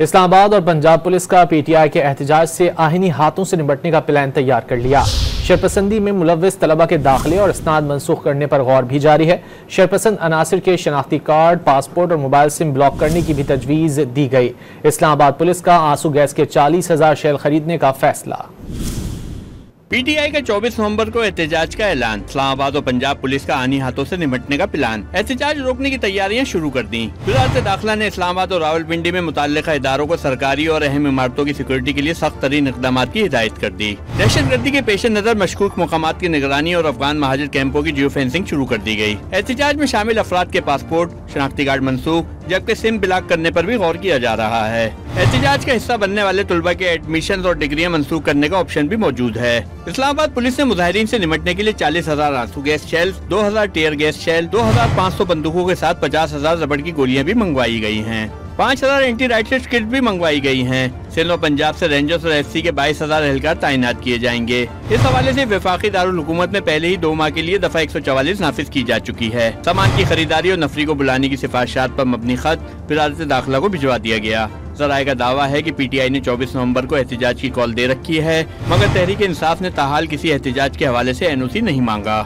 इस्लामाबाद और पंजाब पुलिस का पीटीआई के एहतजाज से आहिनी हाथों से निपटने का प्लान तैयार कर लिया। शरपसंदी में मुलव्विस तलबा के दाखिले और इसनाद मनसूख करने पर गौर भी जारी है। शरपसंद अनासिर के शनाख्ती कार्ड, पासपोर्ट और मोबाइल सिम ब्लॉक करने की भी तजवीज़ दी गई। इस्लामाबाद पुलिस का आंसू गैस के 40,000 शेल खरीदने का फैसला। पीटीआई का 24 नवंबर को एहतजाज का ऐलान। इस्लामाबाद और पंजाब पुलिस का आनी हाथों से निपटने का प्लान। एहतजाज रोकने की तैयारियां शुरू कर दी। वज़ारत दाखिला ने इस्लामाबाद और रावलपिंडी में मुतल्लिका इदारों को सरकारी और अहम इमारतों की सिक्योरिटी के लिए सख्त तरीन इक़दाम की हिदायत कर दी। दहशतगर्दी के पेश नजर मशकूक मकामात की निगरानी और अफगान महाजिर कैंपों की जियो फेंसिंग शुरू कर दी गई। एहतजाज में शामिल अफराद के पासपोर्ट, शनाख्ती कार्ड मनसूख, जबकि सिम ब्लॉक करने पर भी गौर किया जा रहा है। एहतजाज का हिस्सा बनने वाले तुलबा के एडमिशन और डिग्रियां मनसूख करने का ऑप्शन भी मौजूद है। इस्लामाबाद पुलिस ने मुजाहिरीन से निपटने के लिए 40,000 आंसू gas shell, 2,000 tear gas shell, 2,500 बंदूकों के साथ 50,000 रबड़ की गोलियां भी मंगवाई गई हैं। 5,000 एंटी राइफल किट भी मंगवाई गई हैं। सिंध और पंजाब से रेंजर्स और एससी के 22,000 एहलकार तैनात किए जाएंगे। इस हवाले से वफाकी दारुल हुकूमत में पहले ही 2 माह के लिए दफा 144 नाफिज की जा चुकी है। सामान की खरीदारी और नफरी को बुलाने की सिफारिशात पर मबनी खत वज़ारत दाखिला को भिजवा दिया गया। ज़राए का दावा है कि पीटीआई ने 24 नवंबर को एहतजाज की कॉल दे रखी है, मगर तहरीक इंसाफ ने ताहाल किसी एहतजाज के हवाले से एनओसी नहीं मांगा।